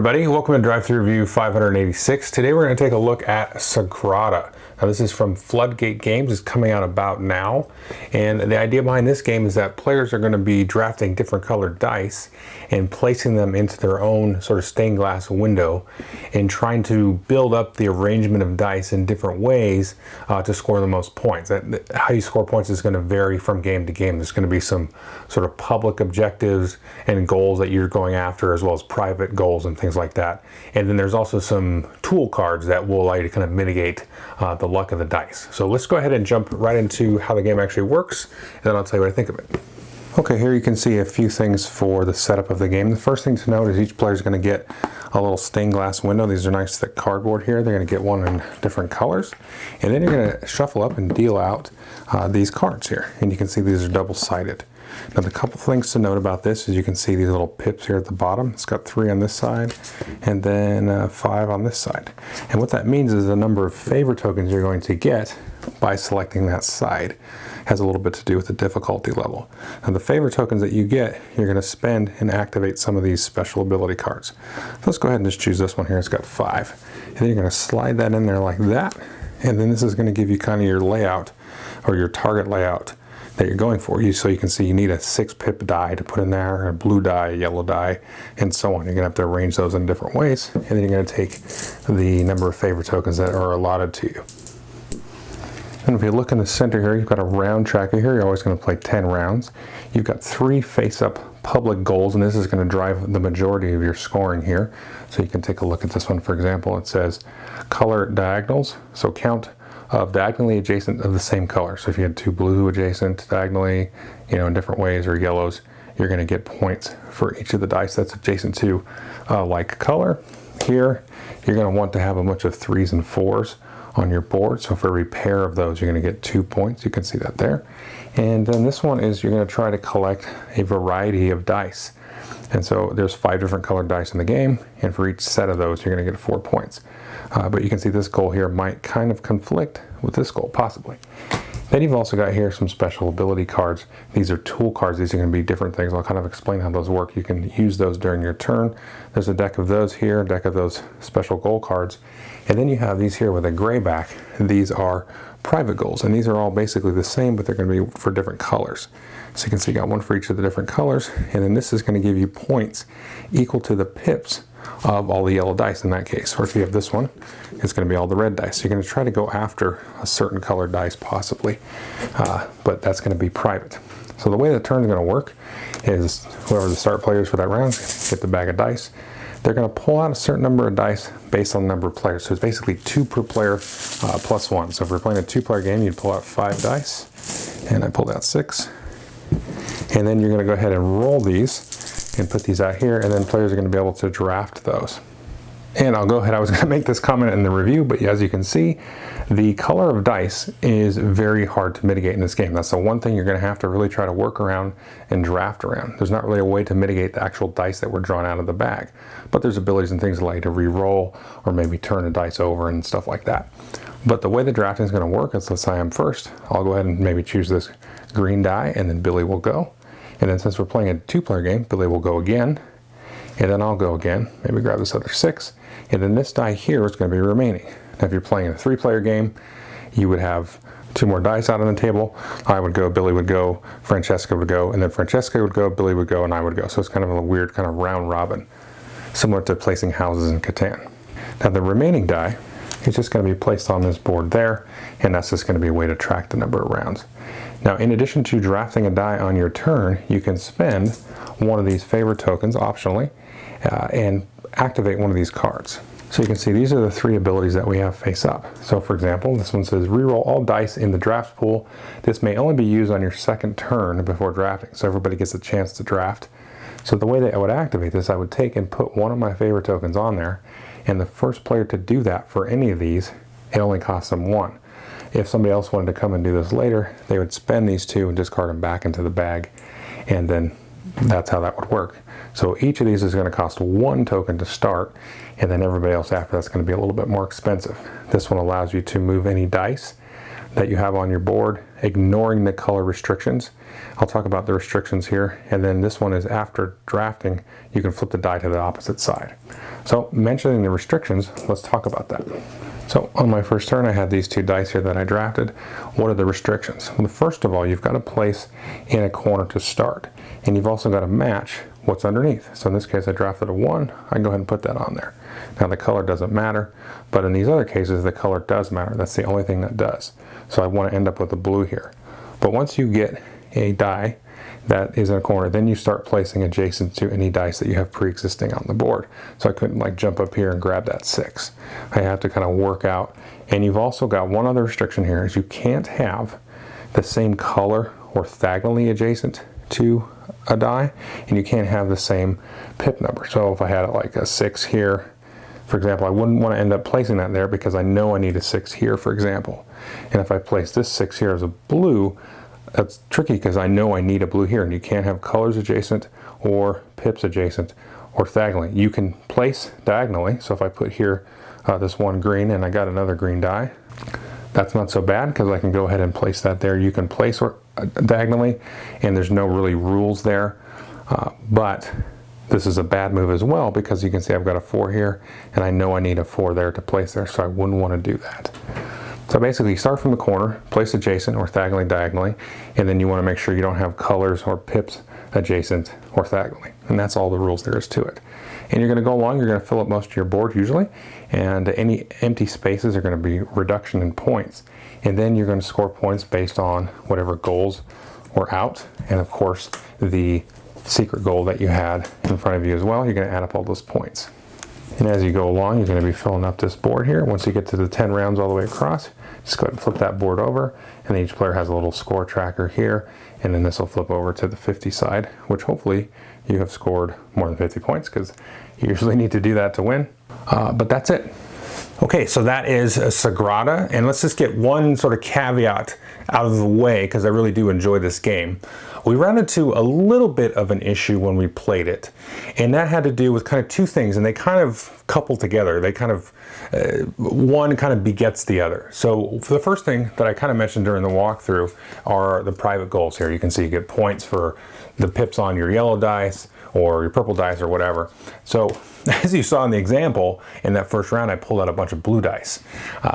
everybody, welcome to Drive Thru Review 586. Today we're going to take a look at Sagrada. Now this is from Floodgate Games. It's coming out about now, and the idea behind this game is that players are going to be drafting different colored dice and placing them into their own sort of stained glass window and trying to build up the arrangement of dice in different ways to score the most points. How you score points is going to vary from game to game. There's going to be some sort of public objectives and goals that you're going after, as well as private goals and things like that. And then there's also some tool cards that will allow you to kind of mitigate the luck of the dice. So let's go ahead and jump right into how the game actually works, and then I'll tell you what I think of it. Okay, here you can see a few things for the setup of the game. The first thing to note is each player is going to get a little stained glass window. These are nice thick cardboard here. They're going to get one in different colors. And then you're going to shuffle up and deal out these cards here. And you can see these are double-sided. Now the couple things to note about this is you can see these little pips here at the bottom. It's got 3 on this side and then 5 on this side. And what that means is the number of favor tokens you're going to get by selecting that side has a little bit to do with the difficulty level. Now the favor tokens that you get, you're going to spend and activate some of these special ability cards. Let's go ahead and just choose this one here. It's got 5. And then you're going to slide that in there like that. And then this is going to give you kind of your layout or your target layout that you're going for. So you can see you need a 6-pip die to put in there, a blue die, a yellow die, and so on. You're going to have to arrange those in different ways, and then you're going to take the number of favor tokens that are allotted to you. And if you look in the center here, you've got a round tracker here. You're always going to play 10 rounds. You've got 3 face-up public goals, and this is going to drive the majority of your scoring here. So you can take a look at this one, for example. It says color diagonals, so count of diagonally adjacent of the same color. So if you had 2 blue adjacent diagonally, in different ways, or yellows, you're going to get points for each of the dice that's adjacent to like color. Here, you're going to want to have a bunch of 3s and 4s on your board. So for every pair of those, you're going to get 2 points. You can see that there. And then this one is you're going to try to collect a variety of dice. And so there's 5 different colored dice in the game, and for each set of those, you're going to get 4 points. But you can see this goal here might kind of conflict with this goal, possibly. Then you've also got here some special ability cards. These are tool cards. These are going to be different things. I'll kind of explain how those work. You can use those during your turn. There's a deck of those here, a deck of those special goal cards. And then you have these here with a gray back. These are private goals, and these are all basically the same, but they're going to be for different colors. So you can see you got one for each of the different colors, and then this is going to give you points equal to the pips of all the yellow dice in that case. Or if you have this one, it's going to be all the red dice. So you're going to try to go after a certain colored dice possibly, but that's going to be private. So the way the turn is going to work is whoever the start players for that round get the bag of dice. They're going to pull out a certain number of dice based on the number of players. So it's basically 2 per player plus 1. So if we're playing a 2-player game, you'd pull out 5 dice, and I pulled out 6. And then you're going to go ahead and roll these and put these out here, and then players are going to be able to draft those. And I'll go ahead, I was going to make this comment in the review, but as you can see, the color of dice is very hard to mitigate in this game. That's the one thing you're going to have to really try to work around and draft around. There's not really a way to mitigate the actual dice that were drawn out of the bag, but there's abilities and things that allow you to re-roll or maybe turn a dice over and stuff like that. But the way the drafting is going to work is, let's say I'm first, I'll go ahead and maybe choose this green die, and then Billy will go. And then since we're playing a 2-player game, Billy will go again, and then I'll go again, maybe grab this other 6, and then this die here is going to be remaining. Now if you're playing a 3-player game, you would have 2 more dice out on the table. I would go, Billy would go, Francesca would go, and then Francesca would go, Billy would go, and I would go. So it's kind of a weird kind of round robin, similar to placing houses in Catan. Now the remaining die is just going to be placed on this board there, and that's just going to be a way to track the number of rounds. Now, in addition to drafting a die on your turn, you can spend one of these favor tokens optionally and activate one of these cards. So you can see these are the 3 abilities that we have face up. So for example, this one says reroll all dice in the draft pool. This may only be used on your second turn before drafting, so everybody gets a chance to draft. So the way that I would activate this, I would take and put one of my favor tokens on there, and the first player to do that for any of these, it only costs them 1. If somebody else wanted to come and do this later, they would spend these 2 and discard them back into the bag, and then that's how that would work. So each of these is going to cost 1 token to start, and then everybody else after that's going to be a little bit more expensive. This one allows you to move any dice that you have on your board ignoring the color restrictions. I'll talk about the restrictions here, and then this one is after drafting, you can flip the die to the opposite side. So mentioning the restrictions, let's talk about that. So on my first turn, I had these 2 dice here that I drafted. What are the restrictions? Well, first of all, you've got to place in a corner to start, and you've also got to match what's underneath. So in this case, I drafted a 1. I can go ahead and put that on there. Now the color doesn't matter, but in these other cases, the color does matter. That's the only thing that does. So I want to end up with a blue here. But once you get a die that is in a corner, then you start placing adjacent to any dice that you have pre-existing on the board. So I couldn't like jump up here and grab that 6. I have to kind of work out. And you've also got one other restriction here, is you can't have the same color orthogonally adjacent to a die, and you can't have the same pip number. So if I had like a 6 here, for example, I wouldn't want to end up placing that there because I know I need a 6 here, for example. And if I place this 6 here as a blue, that's tricky because I know I need a blue here, and you can't have colors adjacent or pips adjacent orthogonally. You can place diagonally, so if I put here this 1 green and I got another green die, that's not so bad because I can go ahead and place that there. You can place diagonally, and there's no really rules there, but this is a bad move as well because you can see I've got a 4 here, and I know I need a 4 there to place there, so I wouldn't want to do that. So basically, start from the corner, place adjacent orthogonally, diagonally, and then you want to make sure you don't have colors or pips adjacent orthogonally. And that's all the rules there is to it. And you're going to go along, you're going to fill up most of your board usually, and any empty spaces are going to be reduction in points. And then you're going to score points based on whatever goals were out, and of course the secret goal that you had in front of you as well. You're going to add up all those points. And as you go along, you're going to be filling up this board here. Once you get to the 10 rounds all the way across, just go ahead and flip that board over, and then each player has a little score tracker here, and then this will flip over to the 50 side, which hopefully you have scored more than 50 points because you usually need to do that to win. But that's it. Okay, so that is Sagrada, and let's just get one sort of caveat out of the way because I really do enjoy this game. We ran into a little bit of an issue when we played it, and that had to do with kind of 2 things, and they kind of couple together. They kind of, one kind of begets the other. So for the first thing that I kind of mentioned during the walkthrough are the private goals here. You can see you get points for the pips on your yellow dice or your purple dice or whatever. So as you saw in the example, in that first round, I pulled out a bunch of blue dice.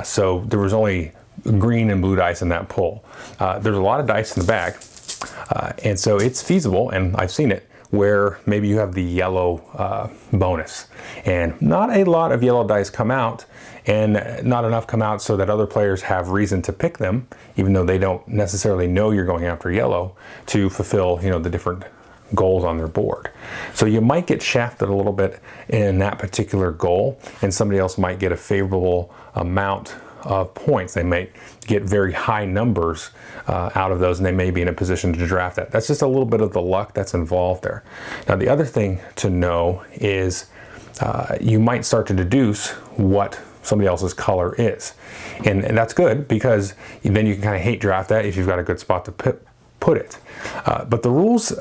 So there was only green and blue dice in that pull. There's a lot of dice in the bag. And so it's feasible, and I've seen it, where maybe you have the yellow bonus. And not a lot of yellow dice come out, and not enough come out so that other players have reason to pick them, even though they don't necessarily know you're going after yellow, to fulfill, you know, the different goals on their board. So you might get shafted a little bit in that particular goal, and somebody else might get a favorable amount of points. They might get very high numbers out of those, and they may be in a position to draft that. That's just a little bit of the luck that's involved there. Now, the other thing to know is you might start to deduce what somebody else's color is. And that's good because then you can kind of hate draft that if you've got a good spot to put it. But the rules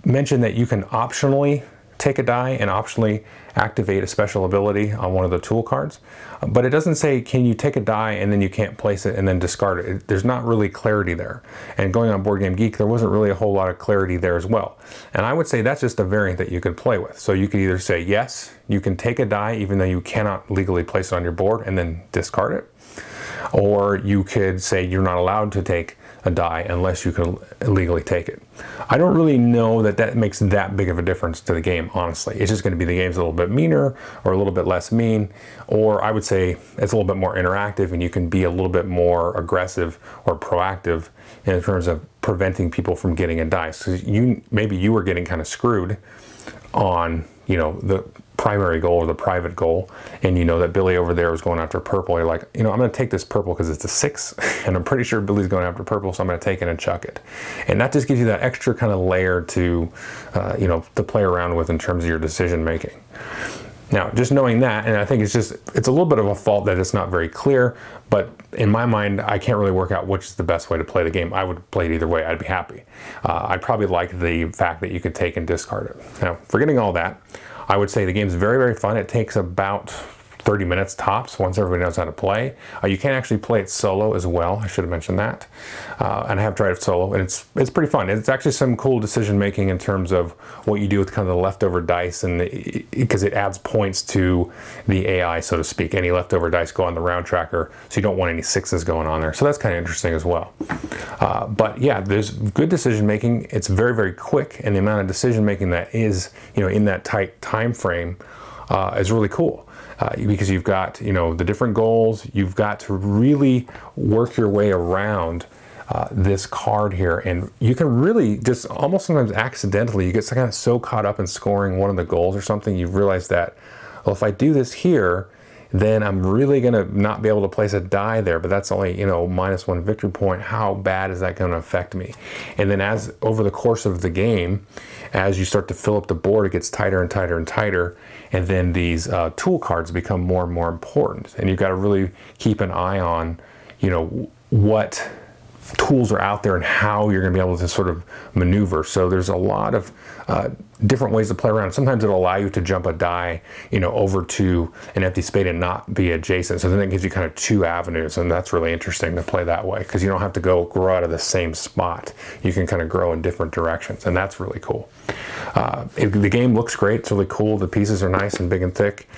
mention that you can optionally take a die and optionally activate a special ability on one of the tool cards, but it doesn't say can you take a die and then you can't place it and then discard it. There's not really clarity there. And going on Board Game Geek, there wasn't really a whole lot of clarity there as well. And I would say that's just a variant that you could play with. So you could either say yes, you can take a die even though you cannot legally place it on your board and then discard it, or you could say you're not allowed to take a die unless you can legally take it. I don't really know that that makes that big of a difference to the game, honestly. It's just going to be the game's a little bit meaner or a little bit less mean, or I would say it's a little bit more interactive and you can be a little bit more aggressive or proactive in terms of preventing people from getting a die. So maybe you were getting kind of screwed on, you know, the primary goal or the private goal, and you know that Billy over there is going after purple. You're like, you know, I'm going to take this purple because it's a 6 and I'm pretty sure Billy's going after purple, so I'm going to take it and chuck it. And that just gives you that extra kind of layer to you know, to play around with in terms of your decision making. Now, just knowing that, and I think it's a little bit of a fault that it's not very clear, but in my mind, I can't really work out which is the best way to play the game. I would play it either way. I'd be happy. I'd probably like the fact that you could take and discard it. Now, forgetting all that, I would say the game's very, very fun. It takes about 30 minutes tops once everybody knows how to play. You can actually play it solo as well. I should have mentioned that. And I have tried it solo, and it's pretty fun. It's actually some cool decision making in terms of what you do with kind of the leftover dice, and because it adds points to the AI, so to speak. Any leftover dice go on the round tracker, so you don't want any sixes going on there. So that's kind of interesting as well. But yeah, there's good decision making. It's very, very quick, and the amount of decision making that is, in that tight time frame is really cool. Because you've got, the different goals, you've got to really work your way around this card here, and you can really just almost sometimes accidentally, you get kind of so caught up in scoring one of the goals or something, you realize that, well, if I do this here, then I'm really going to not be able to place a die there, but that's only, -1 victory point. How bad is that going to affect me? And then as over the course of the game, as you start to fill up the board, it gets tighter and tighter and tighter, and then these tool cards become more and more important. And you've got to really keep an eye on, what tools are out there and how you're going to be able to sort of maneuver. So there's a lot of different ways to play around. Sometimes it'll allow you to jump a die, over to an empty spade and not be adjacent. So then it gives you kind of two avenues, and that's really interesting to play that way, because you don't have to grow out of the same spot. You can kind of grow in different directions, and that's really cool. The game looks great. It's really cool. The pieces are nice and big and thick,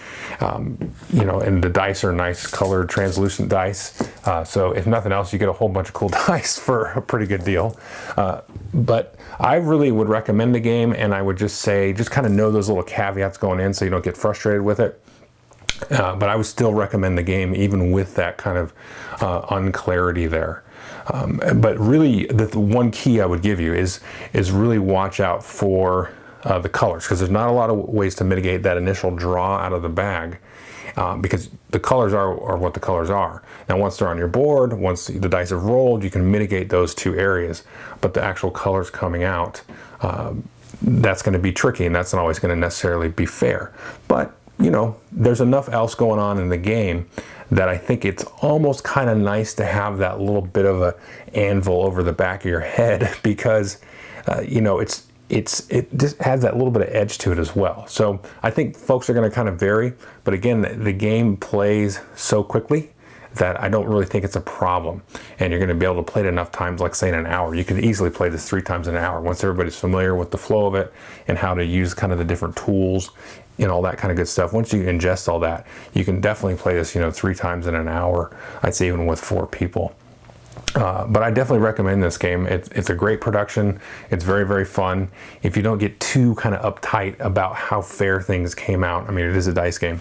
and the dice are nice colored translucent dice. So if nothing else, you get a whole bunch of cool dice for a pretty good deal. But I really would recommend the game, and I would just say, just kind of know those little caveats going in so you don't get frustrated with it. But I would still recommend the game even with that kind of unclarity there. But really, the one key I would give you is really watch out for the colors, because there's not a lot of ways to mitigate that initial draw out of the bag, because the colors are what the colors are. Now, once they're on your board, once the dice have rolled, you can mitigate those two areas, but the actual colors coming out, that's going to be tricky, and that's not always going to necessarily be fair. But there's enough else going on in the game that I think it's almost kind of nice to have that little bit of a anvil over the back of your head, because it just adds that little bit of edge to it as well. So I think folks are going to kind of vary, but again, the game plays so quickly that I don't really think it's a problem. And you're going to be able to play it enough times, like say in an hour. You could easily play this 3 times in an hour once everybody's familiar with the flow of it and how to use kind of the different tools and all that kind of good stuff. Once you ingest all that, you can definitely play this, 3 times in an hour. I'd say even with 4 people. But I definitely recommend this game. It's a great production. It's very, very fun. If you don't get too kind of uptight about how fair things came out, I mean, it is a dice game,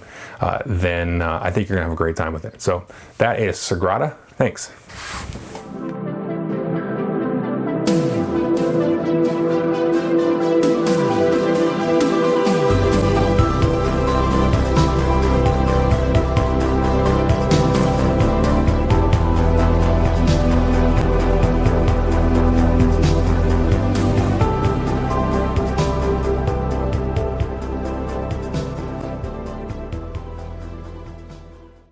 then I think you're going to have a great time with it. So that is Sagrada. Thanks.